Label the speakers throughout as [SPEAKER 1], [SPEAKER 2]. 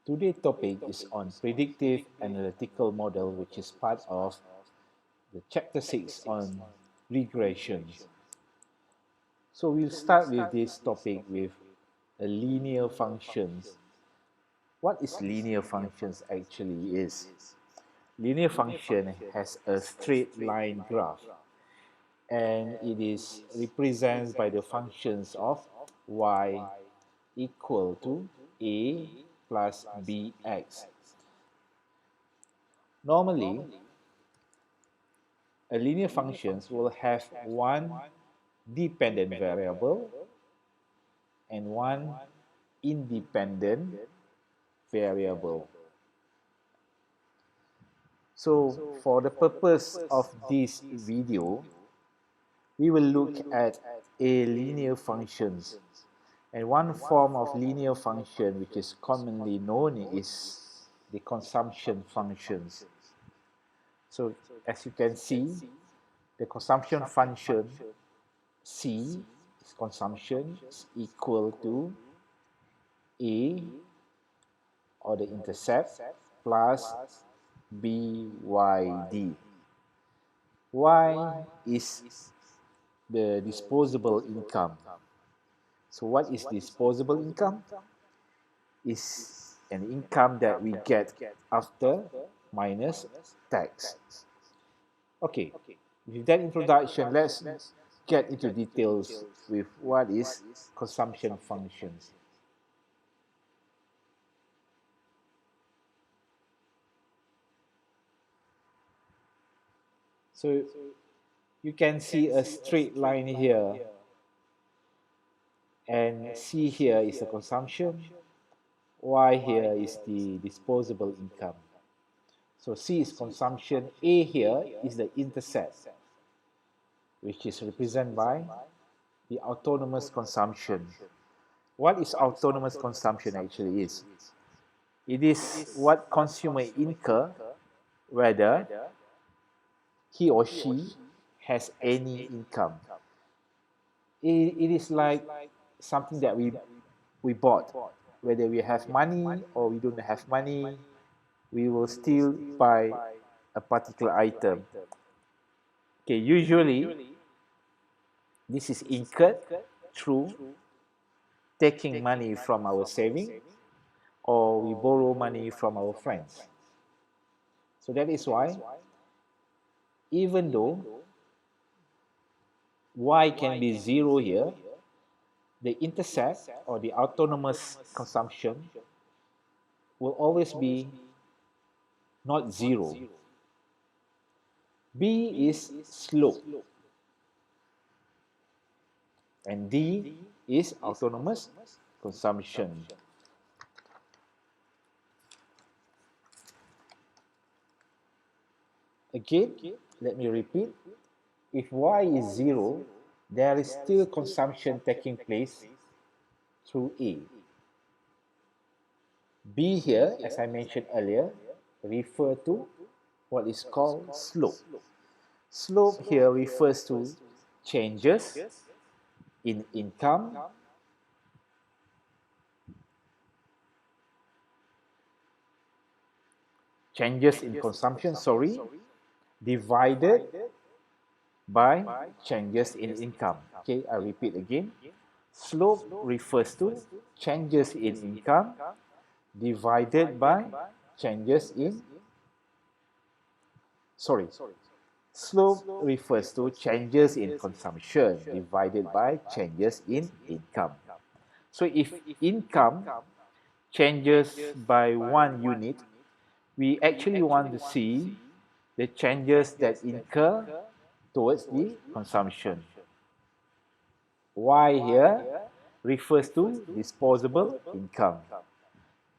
[SPEAKER 1] Today's topic is on predictive analytical model, which is part of the chapter 6 on regressions. So we'll start with this topic with a linear functions. What is linear functions actually is? Linear function has a straight line graph and it is represented by the functions of y equal to a plus bx. Normally, a linear functions will have one dependent variable and one independent variable. So for the purpose of this video, we will look at a linear functions. And one form of linear function which is commonly known is the consumption functions. So as you can see, the consumption function C is consumption is equal to A, or the intercept, plus BYD. Y is the disposable income. So what is disposable income? Is an income that we get after minus tax. Okay, with that introduction, let's get into details with what is consumption functions. So you can see a straight line here, and C here is the consumption, Y here is the disposable income. So C is consumption, A here is the intercept, which is represented by the autonomous consumption. What is autonomous consumption actually is? It is what consumer incur whether he or she has any income. It is like something that we bought. Whether we have money or we don't have money, we will still buy a particular item. Okay, usually this is incurred through taking money from our saving or we borrow money from our friends. So that is why, even though y can be 0 here, the intercept or the autonomous consumption will always be not 0. B is slope and D is autonomous consumption. Again, let me repeat. If y is 0, there is still consumption taking place through A. B here, as I mentioned earlier, refer to what is called slope. Slope here refers to changes in income, changes in consumption, divided by changes in income. Okay, I repeat again. Slope refers to changes in income divided by changes in, slope refers to changes in consumption divided by changes in income. So if income changes by 1 unit, we actually want to see the changes that incur towards the consumption. Y here refers to disposable income.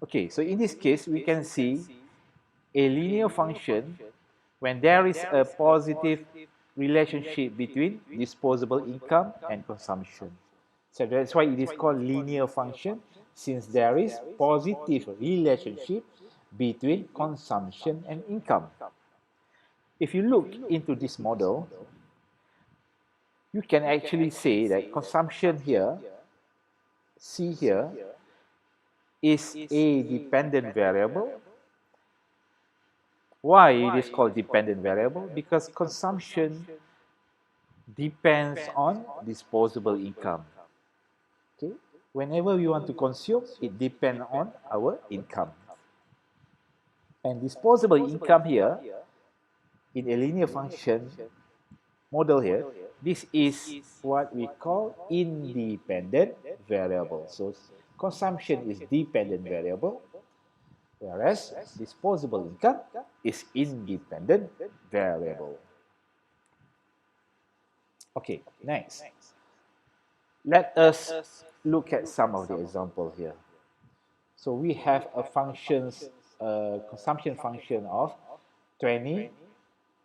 [SPEAKER 1] Okay, so in this case, we can see a linear function when there is a positive relationship between disposable income and consumption. So that's why it is called linear function, since there is positive relationship between consumption and income. If you look into this model, you can actually say that consumption here, C here, is a dependent variable. Why it is called dependent variable? Because consumption depends on disposable income. Okay? Whenever we want to consume, it depends on our income. And disposable income here, in a linear function model here, this is what we call independent variable. So consumption is dependent variable, whereas disposable income is independent variable. Okay, next. Let us look at some of the example here. So we have a consumption function of 20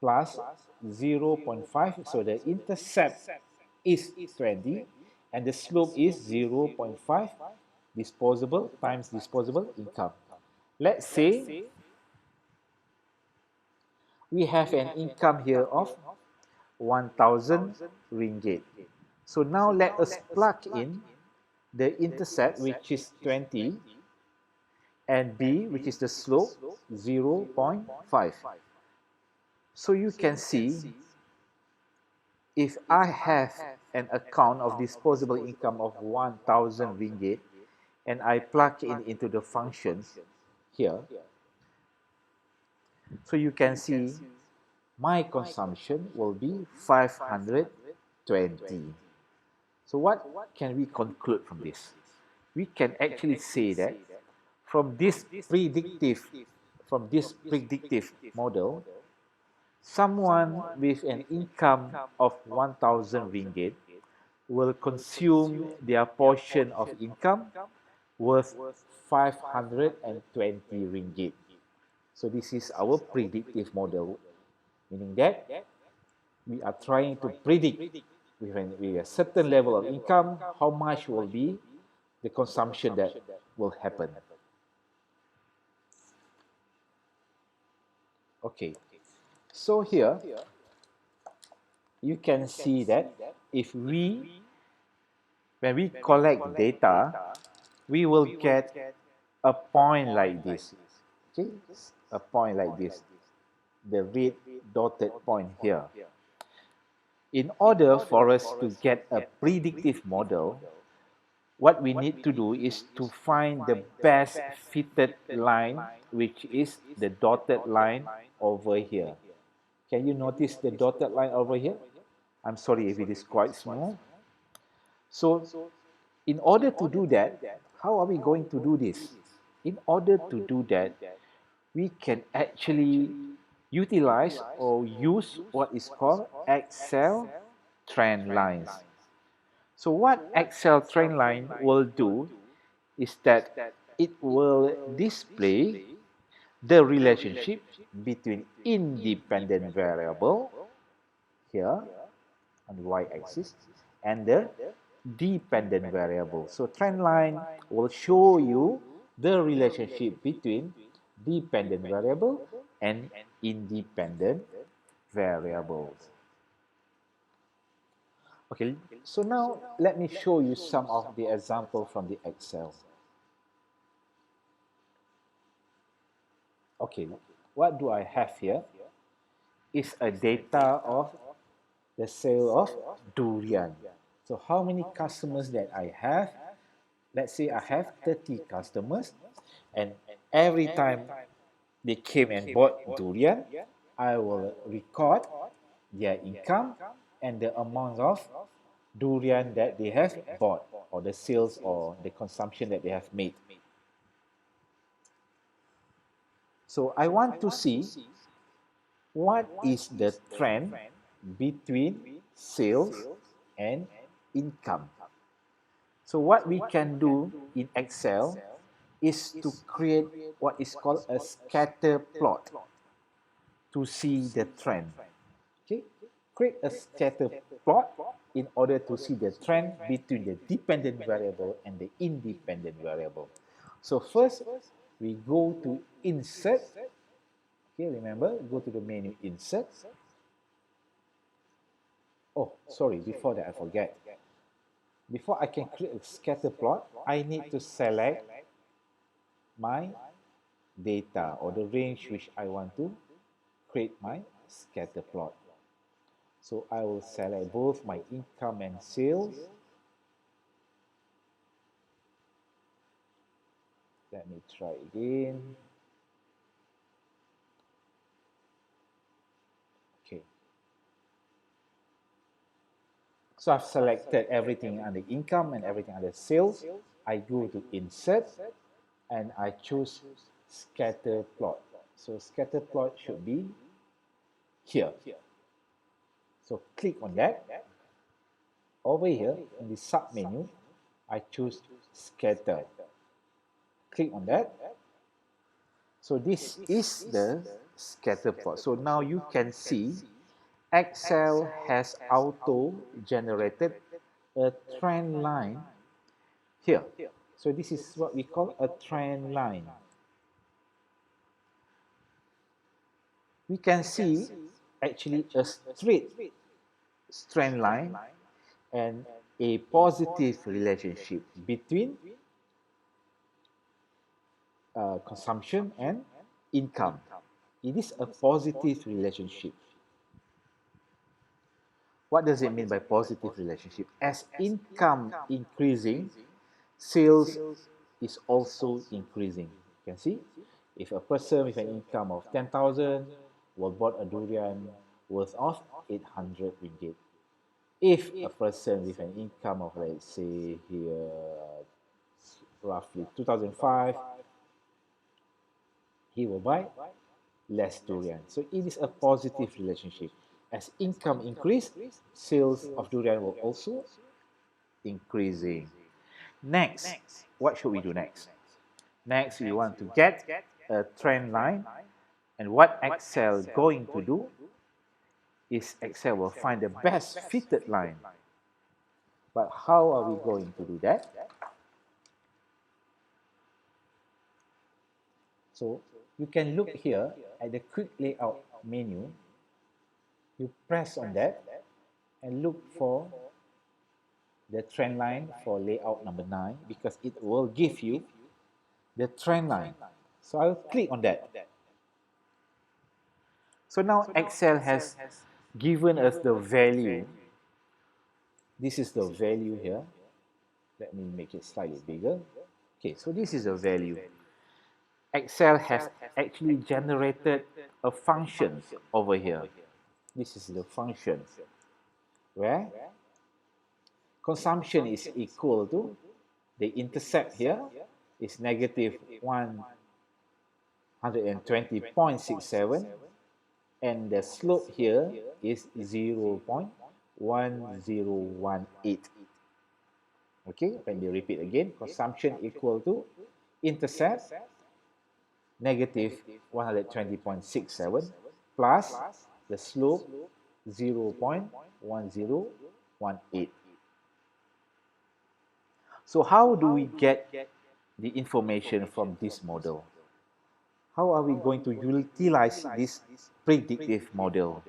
[SPEAKER 1] plus 0.5. So the intercept is 20 and the slope is 0.5 disposable times disposable income. Let's say we have an income here of 1,000 ringgit. So now let us plug in the intercept, which is 20, and B, which is the slope, 0.5. So you can see, if I have an account of disposable income of 1,000 ringgit and I plug in into the functions here, so you can see my consumption will be 520. So what can we conclude from this? We can actually say that from this predictive model, someone with an income of 1,000 ringgit will consume their portion of income worth 520 ringgit. So this is our predictive model, meaning that we are trying to predict with a certain level of income how much will be the consumption that will happen. Okay, so here you can see that if when we collect data, we will get a point like this. Okay, a point like this, the red dotted point here. In order for us to get a predictive model, what we need to do is to find the best fitted line, which is the dotted line over here. Can you notice the dotted line over here? I'm sorry if it is quite small. So in order to do that, how are we going to do this? In order to do that, we can actually utilize or use what is called Excel trend lines. So what Excel trend line will do is that it will display the relationship between independent variable here on the y-axis and the dependent variable. So trend line will show you the relationship between dependent variable and independent variables. Okay, so now let me show you some of the example from the Excel. Okay, what do I have here is a data of the sale of durian. So how many customers that I have? Let's say I have 30 customers, and every time they came and bought durian, I will record their income and the amount of durian that they have bought, or the sales or the consumption that they have made. So I want to see what is the trend between sales and income. So what we can do in Excel is to create what is called a scatter plot to see the trend. Okay, create a scatter plot in order to see the trend between the dependent variable and the independent variable. So first, we go to Insert. Okay, remember, go to the menu Insert. Oh, sorry, before that I forget. Before I can create a scatter plot, I need to select my data or the range which I want to create my scatter plot. So I will select both my income and sales. Let me try again. Okay. So I've selected everything under income and everything under sales. I go to insert and I choose scatter plot. So scatter plot should be here. So click on that. Over here in the sub menu, I choose scatter. Click on that. So this is the scatter plot. So now you can see Excel has auto generated a trend line here. So this is what we call a trend line. We can see actually a straight trend line and a positive relationship between consumption and income. It is a positive relationship. What does it mean by positive relationship? As income increasing, sales is also increasing. You can see, if a person with an income of 10,000 will bought a durian worth of 800 ringgit. If a person with an income of, let's say here, roughly 2005, he will buy less durian. So it is a positive relationship. As income increase, sales of durian will also increasing. Next, what should we do next? Next, we want to get a trend line, and what Excel going to do is Excel will find the best fitted line. But how are we going to do that? So you can look here at the quick layout menu. You press on that and look for the trend line for layout number 9 because it will give you the trend line. So I'll click on that. So now Excel has given us the value. This is the value here. Let me make it slightly bigger. Okay, so this is the value. Excel has actually generated a function over here. This is the function where consumption is equal to the intercept here is negative 120.67 and the slope here is 0.1018. Okay, let me repeat again. Consumption equal to intercept negative 120.67 plus the slope 0.1018. So how do we get the information from this model? How are we going to utilize this predictive model?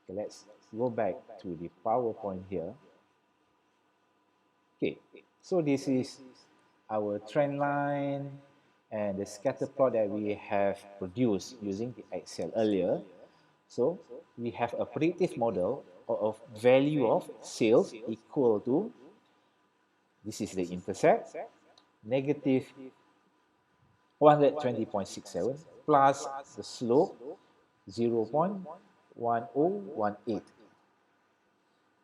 [SPEAKER 1] Okay, let's go back to the PowerPoint here. Okay, so this is our trend line and the scatter plot that we have produced using the Excel earlier. So we have a predictive model of value of sales equal to, this is the intercept, negative 120.67 plus the slope 0.1018.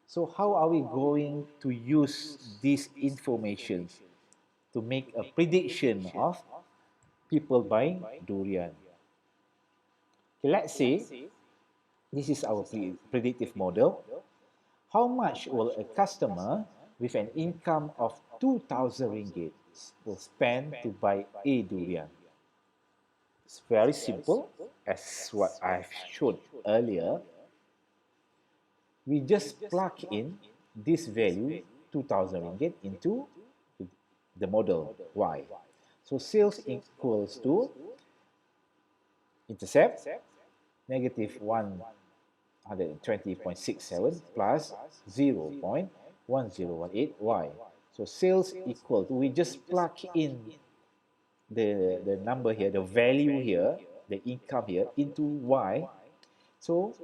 [SPEAKER 1] So how are we going to use these information to make a prediction of people buying durian? Okay, let's say this is our predictive model. How much will a customer with an income of 2,000 ringgit will spend to buy a durian? It's very simple, as what I've shown earlier. We just plug in this value, 2,000 ringgit, into the model Y. So sales equals to intercept, negative 120.67 plus 0.1018y. So sales equal to, we just plug in the number here, the value here, the income here into Y. So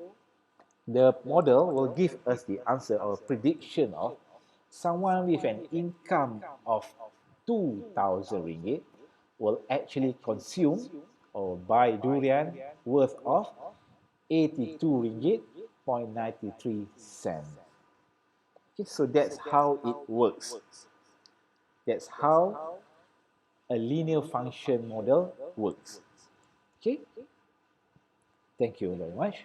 [SPEAKER 1] the model will give us the answer or prediction of someone with an income of 2,000 ringgit will actually consume or buy durian worth of 82 ringgit 0.93 cent. Okay, so that's how it works. That's how a linear function model works. Okay, thank you very much.